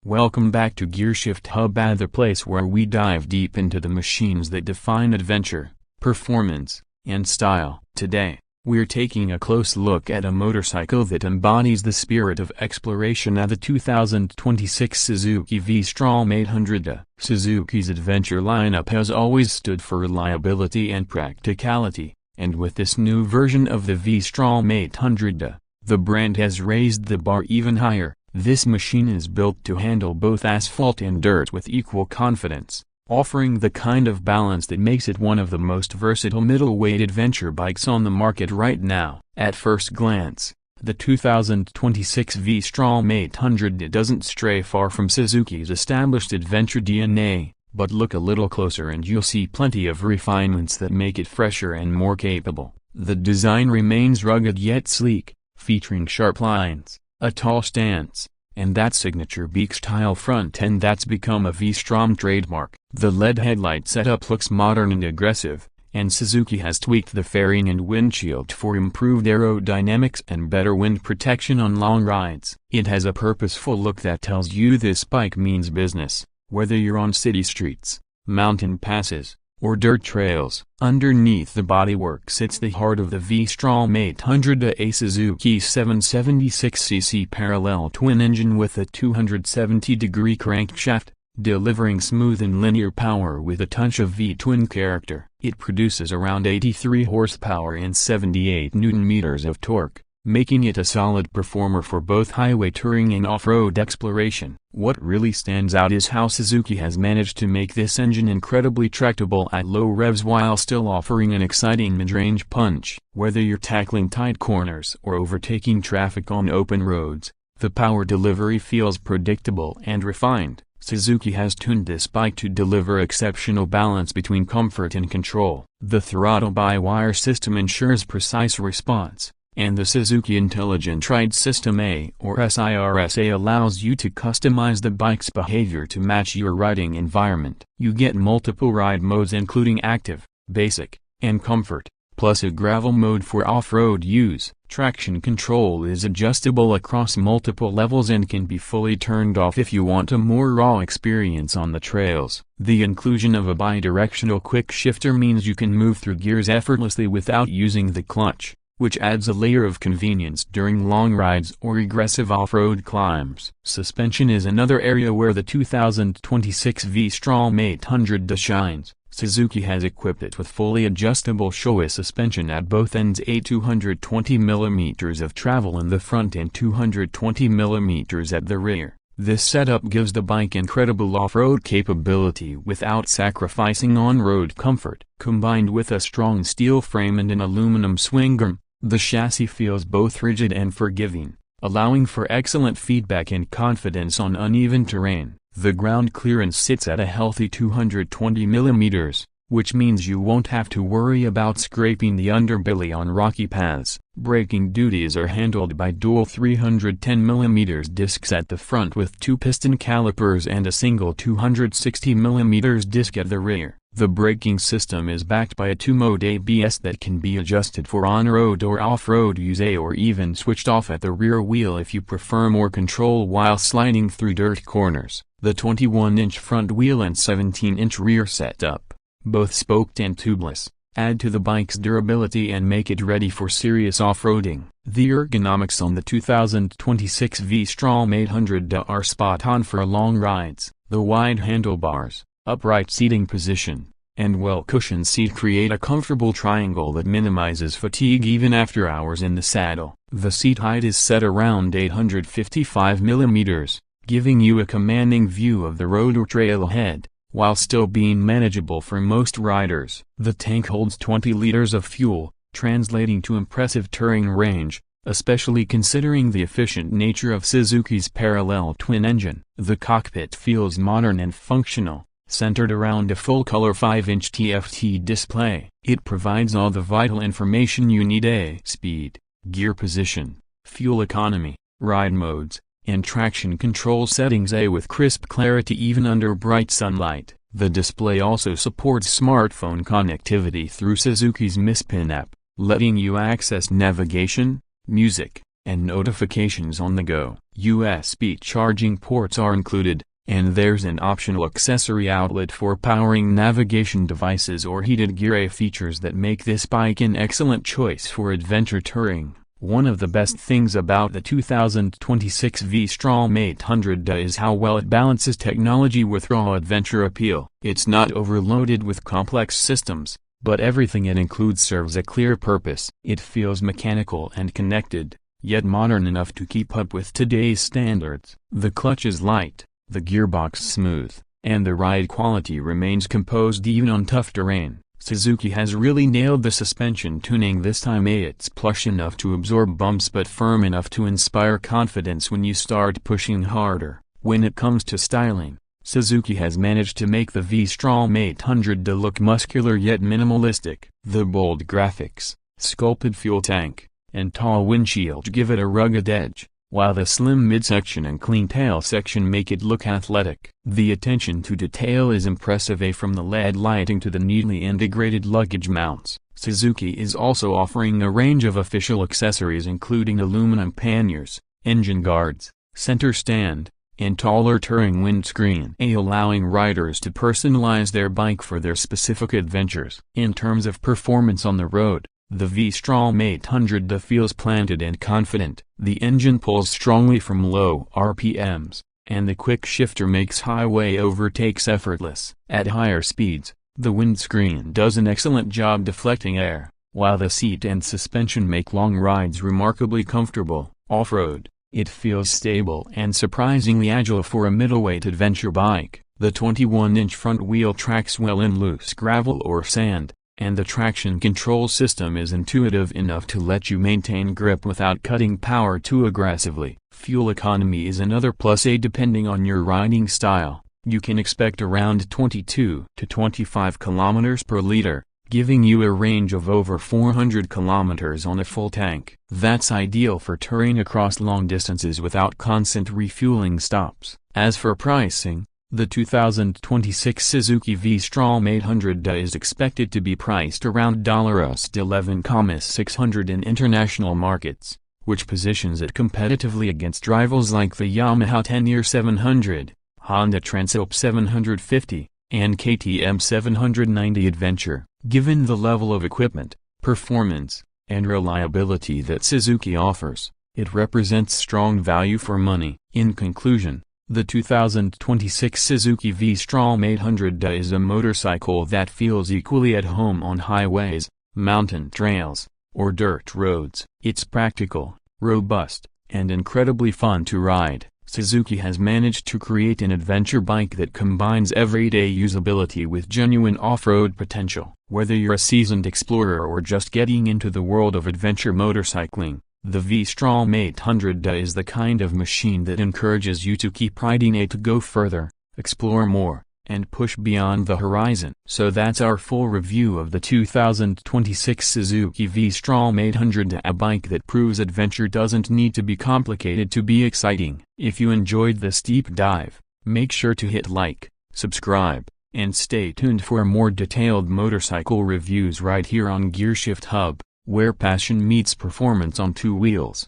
Welcome back to Gearshift Hub, the place where we dive deep into the machines that define adventure, performance, and style. Today, we're taking a close look at a motorcycle that embodies the spirit of exploration at the 2026 Suzuki V-Strom 800DE. Suzuki's adventure lineup has always stood for reliability and practicality, and with this new version of the V-Strom 800DE, the brand has raised the bar even higher. This machine is built to handle both asphalt and dirt with equal confidence, offering the kind of balance that makes it one of the most versatile middleweight adventure bikes on the market right now. At first glance, the 2026 V-Strom 800DE doesn't stray far from Suzuki's established adventure DNA, but look a little closer and you'll see plenty of refinements that make it fresher and more capable. The design remains rugged yet sleek, featuring sharp lines, a tall stance, and that signature beak-style front end that's become a V-Strom trademark. The LED headlight setup looks modern and aggressive, and Suzuki has tweaked the fairing and windshield for improved aerodynamics and better wind protection on long rides. It has a purposeful look that tells you this bike means business, whether you're on city streets, mountain passes, or dirt trails. Underneath the bodywork sits the heart of the V-Strom 800DE, a Suzuki 776cc parallel twin engine with a 270-degree crankshaft, delivering smooth and linear power with a touch of V-twin character. It produces around 83 horsepower and 78 Nm of torque, making it a solid performer for both highway touring and off-road exploration. What really stands out is how Suzuki has managed to make this engine incredibly tractable at low revs while still offering an exciting mid-range punch. Whether you're tackling tight corners or overtaking traffic on open roads, the power delivery feels predictable and refined. Suzuki has tuned this bike to deliver exceptional balance between comfort and control. The throttle-by-wire system ensures precise response, and the Suzuki Intelligent Ride System A or SIRSA allows you to customize the bike's behavior to match your riding environment. You get multiple ride modes including active, basic, and comfort, plus a gravel mode for off-road use. Traction control is adjustable across multiple levels and can be fully turned off if you want a more raw experience on the trails. The inclusion of a bidirectional quick shifter means you can move through gears effortlessly without using the clutch, which adds a layer of convenience during long rides or aggressive off-road climbs. Suspension is another area where the 2026 V-Strom 800DE shines. Suzuki has equipped it with fully adjustable Showa suspension at both ends, a 220 mm of travel in the front and 220 mm at the rear. This setup gives the bike incredible off-road capability without sacrificing on-road comfort. Combined with a strong steel frame and an aluminum swing arm, the chassis feels both rigid and forgiving, allowing for excellent feedback and confidence on uneven terrain. The ground clearance sits at a healthy 220 mm, which means you won't have to worry about scraping the underbelly on rocky paths. Braking duties are handled by dual 310 mm discs at the front with two piston calipers and a single 260 mm disc at the rear. The braking system is backed by a two-mode ABS that can be adjusted for on-road or off-road use, or even switched off at the rear wheel if you prefer more control while sliding through dirt corners. The 21-inch front wheel and 17-inch rear setup, both spoked and tubeless, add to the bike's durability and make it ready for serious off-roading. The ergonomics on the 2026 V-Strom 800DE are spot-on for long rides. The wide handlebars, upright seating position, and well-cushioned seat create a comfortable triangle that minimizes fatigue even after hours in the saddle. The seat height is set around 855 mm, giving you a commanding view of the road or trail ahead, while still being manageable for most riders. The tank holds 20 liters of fuel, translating to impressive touring range, especially considering the efficient nature of Suzuki's parallel twin engine. The cockpit feels modern and functional, centered around a full-color 5-inch TFT display. It provides all the vital information you need: speed, gear position, fuel economy, ride modes, and traction control settings with crisp clarity even under bright sunlight. The display also supports smartphone connectivity through Suzuki's Mi Spin app, letting you access navigation, music, and notifications on the go. USB charging ports are included, and there's an optional accessory outlet for powering navigation devices or heated gear, features that make this bike an excellent choice for adventure touring. One of the best things about the 2026 V-Strom 800DE is how well it balances technology with raw adventure appeal. It's not overloaded with complex systems, but everything it includes serves a clear purpose. It feels mechanical and connected, yet modern enough to keep up with today's standards. The clutch is light, the gearbox smooth, and the ride quality remains composed even on tough terrain. Suzuki has really nailed the suspension tuning this time. It's plush enough to absorb bumps but firm enough to inspire confidence when you start pushing harder. When it comes to styling, Suzuki has managed to make the V-Strom 800DE look muscular yet minimalistic. The bold graphics, sculpted fuel tank, and tall windshield give it a rugged edge, while the slim midsection and clean tail section make it look athletic. The attention to detail is impressive, from the LED lighting to the neatly integrated luggage mounts. Suzuki is also offering a range of official accessories including aluminum panniers, engine guards, center stand, and taller touring windscreen, allowing riders to personalize their bike for their specific adventures. In terms of performance on the road, the V-Strom 800DE feels planted and confident. The engine pulls strongly from low RPMs, and the quick shifter makes highway overtakes effortless. At higher speeds, the windscreen does an excellent job deflecting air, while the seat and suspension make long rides remarkably comfortable. Off-road, it feels stable and surprisingly agile for a middleweight adventure bike. The 21-inch front wheel tracks well in loose gravel or sand, and the traction control system is intuitive enough to let you maintain grip without cutting power too aggressively. Fuel economy is another plus. Depending on your riding style, you can expect around 22 to 25 kilometers per liter, giving you a range of over 400 kilometers on a full tank. That's ideal for touring across long distances without constant refueling stops. As for pricing, the 2026 Suzuki V-Strom 800DE is expected to be priced around $11,600 in international markets, which positions it competitively against rivals like the Yamaha Tenere 700, Honda Transalp 750, and KTM 790 Adventure. Given the level of equipment, performance, and reliability that Suzuki offers, it represents strong value for money. In conclusion, the 2026 Suzuki V-Strom 800DE is a motorcycle that feels equally at home on highways, mountain trails, or dirt roads. It's practical, robust, and incredibly fun to ride. Suzuki has managed to create an adventure bike that combines everyday usability with genuine off-road potential. Whether you're a seasoned explorer or just getting into the world of adventure motorcycling, the V-Strom 800DE is the kind of machine that encourages you to keep riding it, to go further, explore more, and push beyond the horizon. So that's our full review of the 2026 Suzuki V-Strom 800DE, a bike that proves adventure doesn't need to be complicated to be exciting. If you enjoyed this deep dive, make sure to hit like, subscribe, and stay tuned for more detailed motorcycle reviews right here on Gearshift Hub, where passion meets performance on two wheels.